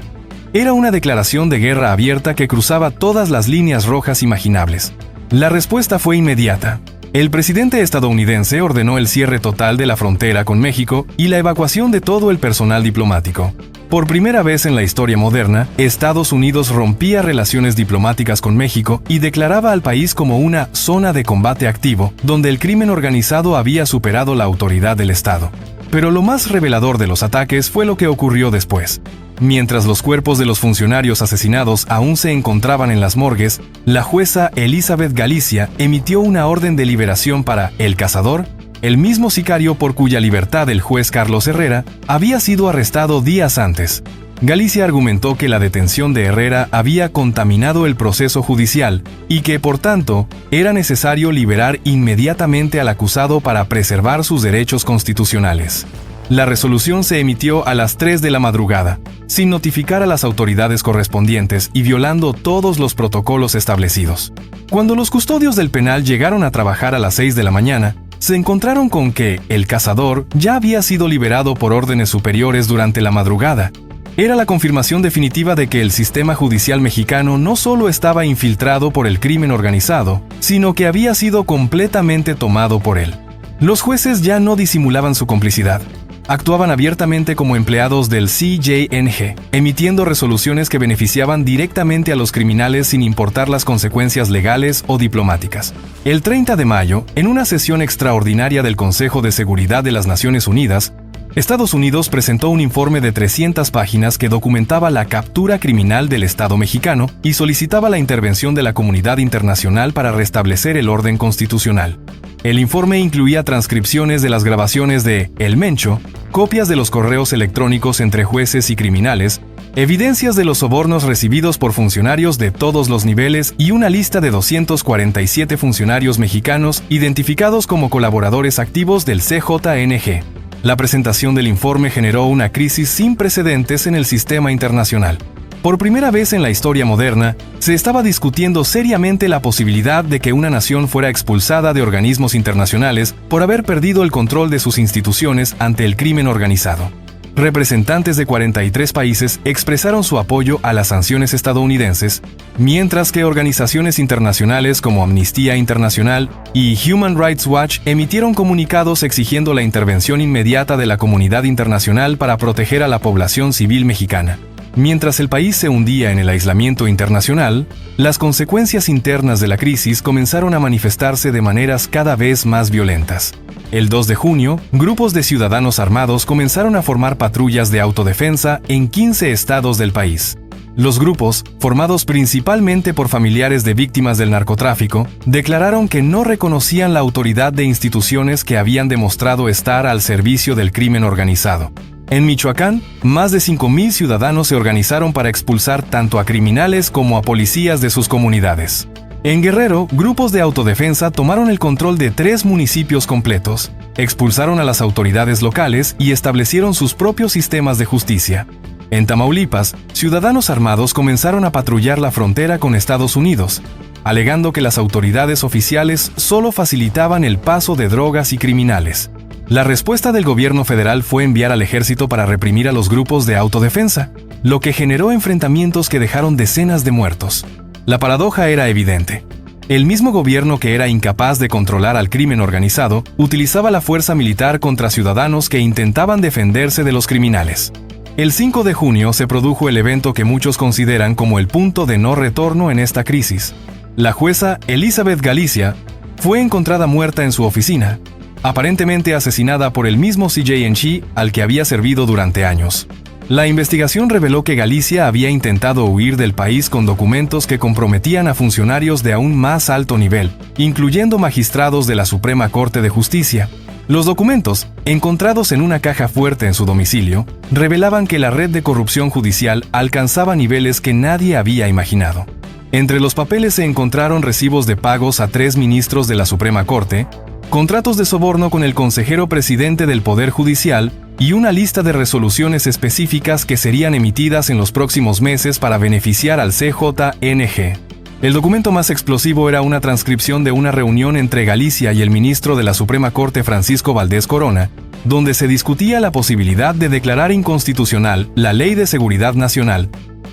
Era una declaración de guerra abierta que cruzaba todas las líneas rojas imaginables. La respuesta fue inmediata. El presidente estadounidense ordenó el cierre total de la frontera con México y la evacuación de todo el personal diplomático. Por primera vez en la historia moderna, Estados Unidos rompía relaciones diplomáticas con México y declaraba al país como una zona de combate activo, donde el crimen organizado había superado la autoridad del Estado. Pero lo más revelador de los ataques fue lo que ocurrió después. Mientras los cuerpos de los funcionarios asesinados aún se encontraban en las morgues, la jueza Elizabeth Galicia emitió una orden de liberación para El Cazador, el mismo sicario por cuya libertad el juez Carlos Herrera había sido arrestado días antes. Galicia argumentó que la detención de Herrera había contaminado el proceso judicial y que, por tanto, era necesario liberar inmediatamente al acusado para preservar sus derechos constitucionales. La resolución se emitió a las 3 de la madrugada, sin notificar a las autoridades correspondientes y violando todos los protocolos establecidos. Cuando los custodios del penal llegaron a trabajar a las 6 de la mañana, se encontraron con que El Cazador ya había sido liberado por órdenes superiores durante la madrugada. Era la confirmación definitiva de que el sistema judicial mexicano no solo estaba infiltrado por el crimen organizado, sino que había sido completamente tomado por él. Los jueces ya no disimulaban su complicidad. Actuaban abiertamente como empleados del CJNG, emitiendo resoluciones que beneficiaban directamente a los criminales sin importar las consecuencias legales o diplomáticas. El 30 de mayo, en una sesión extraordinaria del Consejo de Seguridad de las Naciones Unidas, Estados Unidos presentó un informe de 300 páginas que documentaba la captura criminal del Estado mexicano y solicitaba la intervención de la comunidad internacional para restablecer el orden constitucional. El informe incluía transcripciones de las grabaciones de El Mencho, copias de los correos electrónicos entre jueces y criminales, evidencias de los sobornos recibidos por funcionarios de todos los niveles y una lista de 247 funcionarios mexicanos identificados como colaboradores activos del CJNG. La presentación del informe generó una crisis sin precedentes en el sistema internacional. Por primera vez en la historia moderna, se estaba discutiendo seriamente la posibilidad de que una nación fuera expulsada de organismos internacionales por haber perdido el control de sus instituciones ante el crimen organizado. Representantes de 43 países expresaron su apoyo a las sanciones estadounidenses, mientras que organizaciones internacionales como Amnistía Internacional y Human Rights Watch emitieron comunicados exigiendo la intervención inmediata de la comunidad internacional para proteger a la población civil mexicana. Mientras el país se hundía en el aislamiento internacional, las consecuencias internas de la crisis comenzaron a manifestarse de maneras cada vez más violentas. El 2 de junio, grupos de ciudadanos armados comenzaron a formar patrullas de autodefensa en 15 estados del país. Los grupos, formados principalmente por familiares de víctimas del narcotráfico, declararon que no reconocían la autoridad de instituciones que habían demostrado estar al servicio del crimen organizado. En Michoacán, más de 5,000 ciudadanos se organizaron para expulsar tanto a criminales como a policías de sus comunidades. En Guerrero, grupos de autodefensa tomaron el control de 3 municipios completos, expulsaron a las autoridades locales y establecieron sus propios sistemas de justicia. En Tamaulipas, ciudadanos armados comenzaron a patrullar la frontera con Estados Unidos, alegando que las autoridades oficiales solo facilitaban el paso de drogas y criminales. La respuesta del gobierno federal fue enviar al ejército para reprimir a los grupos de autodefensa, lo que generó enfrentamientos que dejaron decenas de muertos. La paradoja era evidente. El mismo gobierno que era incapaz de controlar al crimen organizado utilizaba la fuerza militar contra ciudadanos que intentaban defenderse de los criminales. El 5 de junio se produjo el evento que muchos consideran como el punto de no retorno en esta crisis. La jueza Elizabeth Galicia fue encontrada muerta en su oficina, aparentemente asesinada por el mismo CJNG al que había servido durante años. La investigación reveló que Galicia había intentado huir del país con documentos que comprometían a funcionarios de aún más alto nivel, incluyendo magistrados de la Suprema Corte de Justicia. Los documentos, encontrados en una caja fuerte en su domicilio, revelaban que la red de corrupción judicial alcanzaba niveles que nadie había imaginado. Entre los papeles se encontraron recibos de pagos a 3 ministros de la Suprema Corte, contratos de soborno con el consejero presidente del Poder Judicial y una lista de resoluciones específicas que serían emitidas en los próximos meses para beneficiar al CJNG. El documento más explosivo era una transcripción de una reunión entre Galicia y el ministro de la Suprema Corte Francisco Valdés Corona, donde se discutía la posibilidad de declarar inconstitucional la Ley de Seguridad Nacional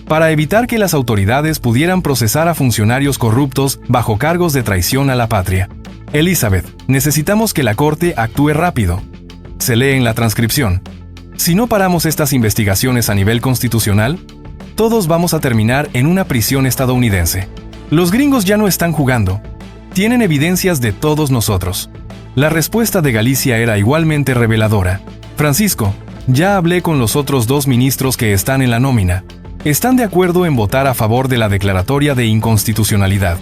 para evitar que las autoridades pudieran procesar a funcionarios corruptos bajo cargos de traición a la patria. Elizabeth, necesitamos que la Corte actúe rápido. Se lee en la transcripción. Si no paramos estas investigaciones a nivel constitucional, todos vamos a terminar en una prisión estadounidense. Los gringos ya no están jugando. Tienen evidencias de todos nosotros. La respuesta de Galicia era igualmente reveladora. Francisco, ya hablé con los otros 2 ministros que están en la nómina. Están de acuerdo en votar a favor de la declaratoria de inconstitucionalidad.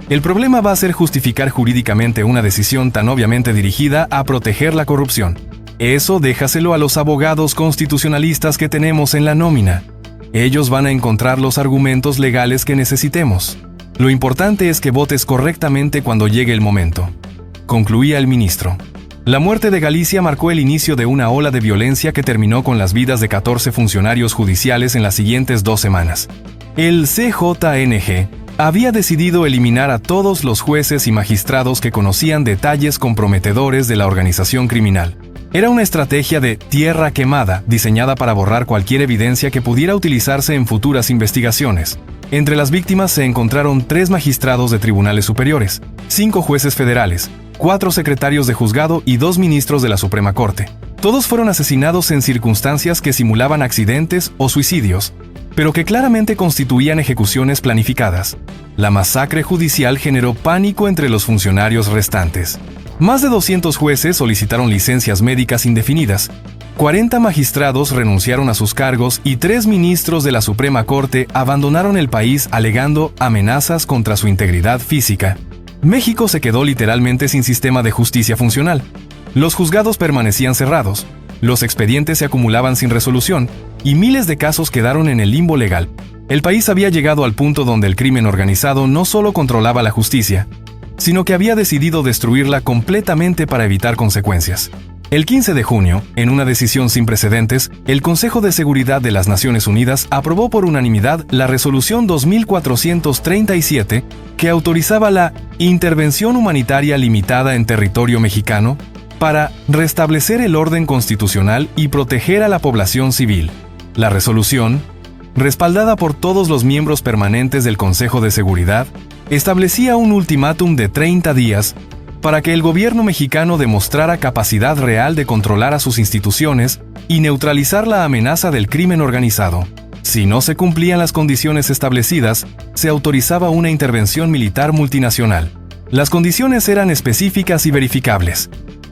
El problema va a ser justificar jurídicamente una decisión tan obviamente dirigida a proteger la corrupción. Eso déjaselo a los abogados constitucionalistas que tenemos en la nómina. Ellos van a encontrar los argumentos legales que necesitemos. Lo importante es que votes correctamente cuando llegue el momento, concluía el ministro. La muerte de Galicia marcó el inicio de una ola de violencia que terminó con las vidas de 14 funcionarios judiciales en las siguientes 2 semanas. El CJNG había decidido eliminar a todos los jueces y magistrados que conocían detalles comprometedores de la organización criminal. Era una estrategia de tierra quemada diseñada para borrar cualquier evidencia que pudiera utilizarse en futuras investigaciones. Entre las víctimas se encontraron 3 magistrados de tribunales superiores, 5 jueces federales, 4 secretarios de juzgado y 2 ministros de la Suprema Corte. Todos fueron asesinados en circunstancias que simulaban accidentes o suicidios, pero que claramente constituían ejecuciones planificadas. La masacre judicial generó pánico entre los funcionarios restantes. Más de 200 jueces solicitaron licencias médicas indefinidas, 40 magistrados renunciaron a sus cargos y 3 ministros de la Suprema Corte abandonaron el país alegando amenazas contra su integridad física. México se quedó literalmente sin sistema de justicia funcional. Los juzgados permanecían cerrados, los expedientes se acumulaban sin resolución y miles de casos quedaron en el limbo legal. El país había llegado al punto donde el crimen organizado no solo controlaba la justicia, sino que había decidido destruirla completamente para evitar consecuencias. El 15 de junio, en una decisión sin precedentes, el Consejo de Seguridad de las Naciones Unidas aprobó por unanimidad la Resolución 2437 que autorizaba la intervención humanitaria limitada en territorio mexicano para restablecer el orden constitucional y proteger a la población civil. La resolución, respaldada por todos los miembros permanentes del Consejo de Seguridad, establecía un ultimátum de 30 días para que el gobierno mexicano demostrara capacidad real de controlar a sus instituciones y neutralizar la amenaza del crimen organizado. Si no se cumplían las condiciones establecidas, se autorizaba una intervención militar multinacional. Las condiciones eran específicas y verificables.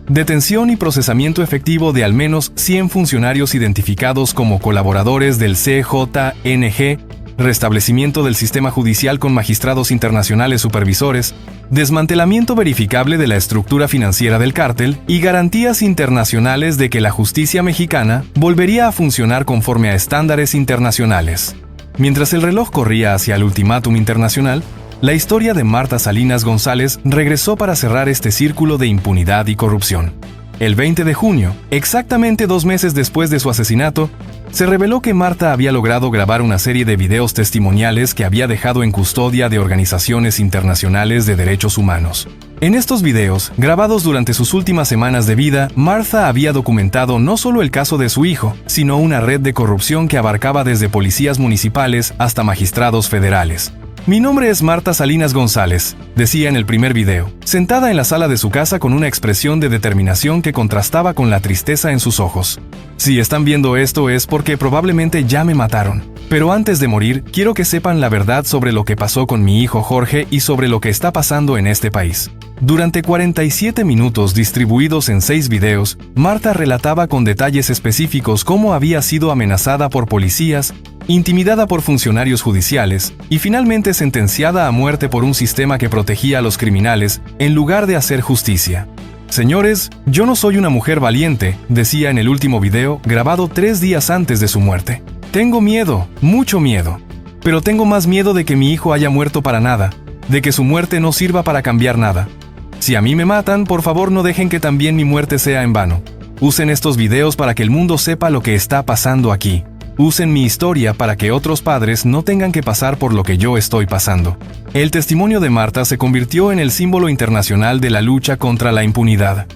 Detención y procesamiento efectivo de al menos 100 funcionarios identificados como colaboradores del CJNG, restablecimiento del sistema judicial con magistrados internacionales supervisores, desmantelamiento verificable de la estructura financiera del cártel y garantías internacionales de que la justicia mexicana volvería a funcionar conforme a estándares internacionales. Mientras el reloj corría hacia el ultimátum internacional, la historia de Marta Salinas González regresó para cerrar este círculo de impunidad y corrupción. El 20 de junio, exactamente 2 meses después de su asesinato, se reveló que Marta había logrado grabar una serie de videos testimoniales que había dejado en custodia de organizaciones internacionales de derechos humanos. En estos videos, grabados durante sus últimas semanas de vida, Marta había documentado no solo el caso de su hijo, sino una red de corrupción que abarcaba desde policías municipales hasta magistrados federales. Mi nombre es Marta Salinas González, decía en el primer video, sentada en la sala de su casa con una expresión de determinación que contrastaba con la tristeza en sus ojos. Si están viendo esto es porque probablemente ya me mataron. Pero antes de morir, quiero que sepan la verdad sobre lo que pasó con mi hijo Jorge y sobre lo que está pasando en este país. Durante 47 minutos distribuidos en 6 videos, Marta relataba con detalles específicos cómo había sido amenazada por policías, intimidada por funcionarios judiciales y finalmente sentenciada a muerte por un sistema que protegía a los criminales en lugar de hacer justicia. Señores, yo no soy una mujer valiente, decía en el último video grabado 3 días antes de su muerte. Tengo miedo, mucho miedo. Pero tengo más miedo de que mi hijo haya muerto para nada, de que su muerte no sirva para cambiar nada. Si a mí me matan, por favor no dejen que también mi muerte sea en vano. Usen estos videos para que el mundo sepa lo que está pasando aquí. Usen mi historia para que otros padres no tengan que pasar por lo que yo estoy pasando. El testimonio de Marta se convirtió en el símbolo internacional de la lucha contra la impunidad.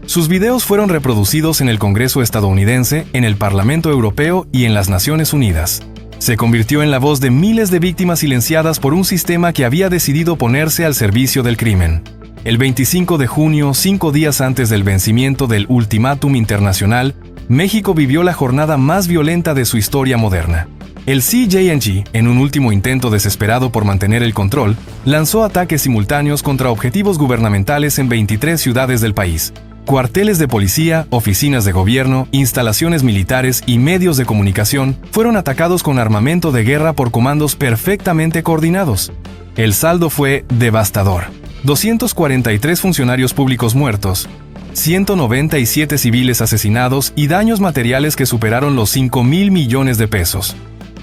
Sus videos fueron reproducidos en el Congreso estadounidense, en el Parlamento Europeo y en las Naciones Unidas. Se convirtió en la voz de miles de víctimas silenciadas por un sistema que había decidido ponerse al servicio del crimen. El 25 de junio, 5 días antes del vencimiento del ultimátum internacional, México vivió la jornada más violenta de su historia moderna. El CJNG, en un último intento desesperado por mantener el control, lanzó ataques simultáneos contra objetivos gubernamentales en 23 ciudades del país. Cuarteles de policía, oficinas de gobierno, instalaciones militares y medios de comunicación fueron atacados con armamento de guerra por comandos perfectamente coordinados. El saldo fue devastador. 243 funcionarios públicos muertos, 197 civiles asesinados y daños materiales que superaron los 5,000 millones de pesos.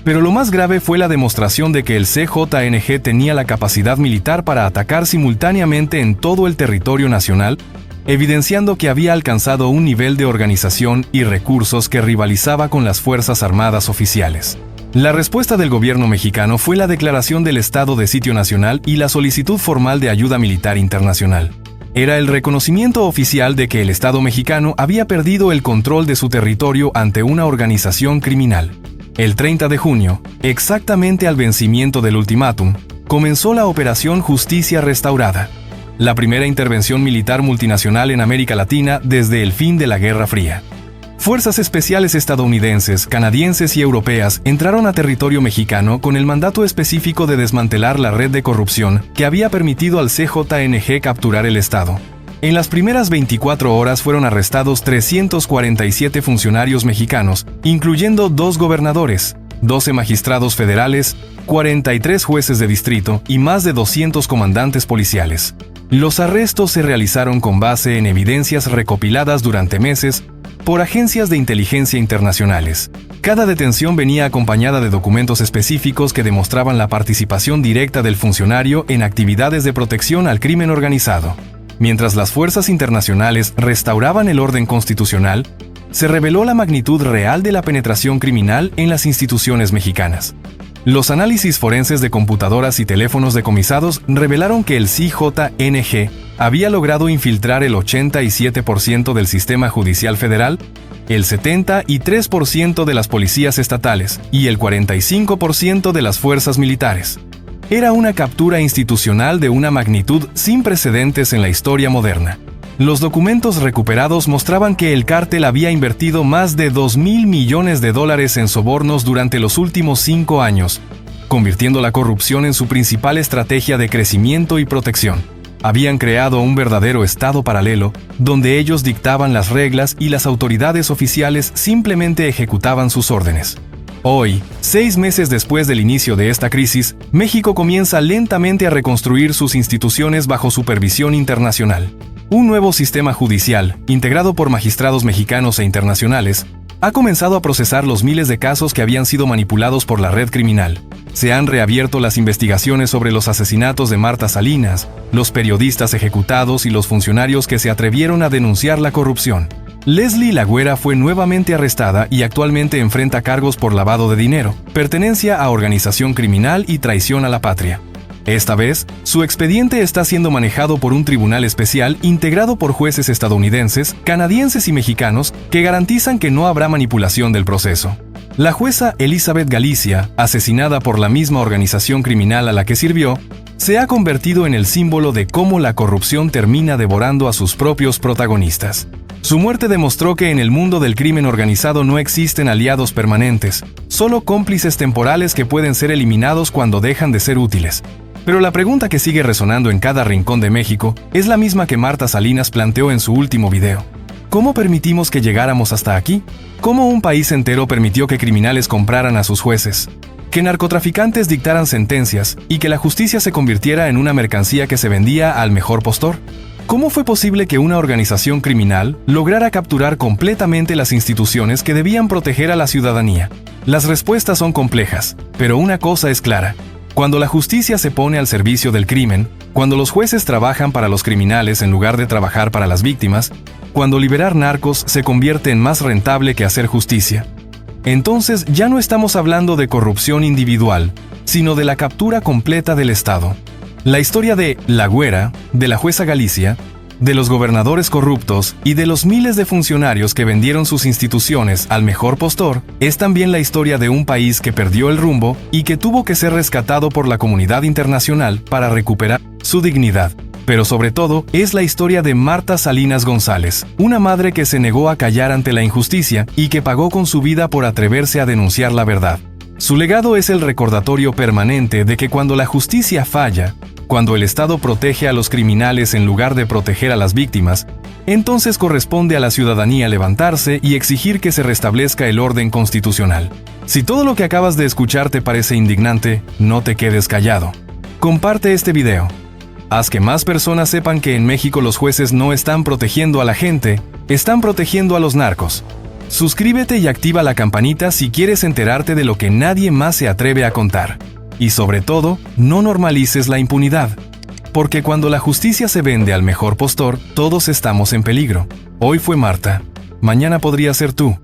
Pero lo más grave fue la demostración de que el CJNG tenía la capacidad militar para atacar simultáneamente en todo el territorio nacional, evidenciando que había alcanzado un nivel de organización y recursos que rivalizaba con las Fuerzas Armadas oficiales. La respuesta del gobierno mexicano fue la declaración del estado de sitio nacional y la solicitud formal de ayuda militar internacional. Era el reconocimiento oficial de que el Estado mexicano había perdido el control de su territorio ante una organización criminal. El 30 de junio, exactamente al vencimiento del ultimátum, comenzó la Operación Justicia Restaurada. la primera intervención militar multinacional en América Latina desde el fin de la Guerra Fría. Fuerzas especiales estadounidenses, canadienses y europeas entraron a territorio mexicano con el mandato específico de desmantelar la red de corrupción que había permitido al CJNG capturar el estado. En las primeras 24 horas fueron arrestados 347 funcionarios mexicanos, incluyendo 2 gobernadores, 12 magistrados federales, 43 jueces de distrito y más de 200 comandantes policiales. Los arrestos se realizaron con base en evidencias recopiladas durante meses por agencias de inteligencia internacionales. Cada detención venía acompañada de documentos específicos que demostraban la participación directa del funcionario en actividades de protección al crimen organizado. Mientras las fuerzas internacionales restauraban el orden constitucional, se reveló la magnitud real de la penetración criminal en las instituciones mexicanas. Los análisis forenses de computadoras y teléfonos decomisados revelaron que el CJNG había logrado infiltrar el 87% del sistema judicial federal, el 73% de las policías estatales y el 45% de las fuerzas militares. Era una captura institucional de una magnitud sin precedentes en la historia moderna. Los documentos recuperados mostraban que el cártel había invertido más de $2,000 millones en sobornos durante los últimos 5 años, convirtiendo la corrupción en su principal estrategia de crecimiento y protección. Habían creado un verdadero estado paralelo, donde ellos dictaban las reglas y las autoridades oficiales simplemente ejecutaban sus órdenes. Hoy, 6 meses después del inicio de esta crisis, México comienza lentamente a reconstruir sus instituciones bajo supervisión internacional. Un nuevo sistema judicial, integrado por magistrados mexicanos e internacionales, ha comenzado a procesar los miles de casos que habían sido manipulados por la red criminal. Se han reabierto las investigaciones sobre los asesinatos de Marta Salinas, los periodistas ejecutados y los funcionarios que se atrevieron a denunciar la corrupción. Leslie La Güera fue nuevamente arrestada y actualmente enfrenta cargos por lavado de dinero, pertenencia a organización criminal y traición a la patria. Esta vez, su expediente está siendo manejado por un tribunal especial integrado por jueces estadounidenses, canadienses y mexicanos que garantizan que no habrá manipulación del proceso. La jueza Elizabeth Galicia, asesinada por la misma organización criminal a la que sirvió, se ha convertido en el símbolo de cómo la corrupción termina devorando a sus propios protagonistas. Su muerte demostró que en el mundo del crimen organizado no existen aliados permanentes, solo cómplices temporales que pueden ser eliminados cuando dejan de ser útiles. Pero la pregunta que sigue resonando en cada rincón de México es la misma que Marta Salinas planteó en su último video. ¿Cómo permitimos que llegáramos hasta aquí? ¿Cómo un país entero permitió que criminales compraran a sus jueces? Que narcotraficantes dictaran sentencias y que la justicia se convirtiera en una mercancía que se vendía al mejor postor? ¿Cómo fue posible que una organización criminal lograra capturar completamente las instituciones que debían proteger a la ciudadanía? Las respuestas son complejas, pero una cosa es clara. Cuando la justicia se pone al servicio del crimen, cuando los jueces trabajan para los criminales en lugar de trabajar para las víctimas, cuando liberar narcos se convierte en más rentable que hacer justicia, entonces ya no estamos hablando de corrupción individual, sino de la captura completa del Estado. La historia de La Güera, de la jueza Galicia, de los gobernadores corruptos y de los miles de funcionarios que vendieron sus instituciones al mejor postor, es también la historia de un país que perdió el rumbo y que tuvo que ser rescatado por la comunidad internacional para recuperar su dignidad. Pero sobre todo, es la historia de Marta Salinas González, una madre que se negó a callar ante la injusticia y que pagó con su vida por atreverse a denunciar la verdad. Su legado es el recordatorio permanente de que cuando la justicia falla, cuando el Estado protege a los criminales en lugar de proteger a las víctimas, entonces corresponde a la ciudadanía levantarse y exigir que se restablezca el orden constitucional. Si todo lo que acabas de escuchar te parece indignante, no te quedes callado. Comparte este video. Haz que más personas sepan que en México los jueces no están protegiendo a la gente, están protegiendo a los narcos. Suscríbete y activa la campanita si quieres enterarte de lo que nadie más se atreve a contar. Y sobre todo, no normalices la impunidad. Porque cuando la justicia se vende al mejor postor, todos estamos en peligro. Hoy fue Marta, mañana podría ser tú.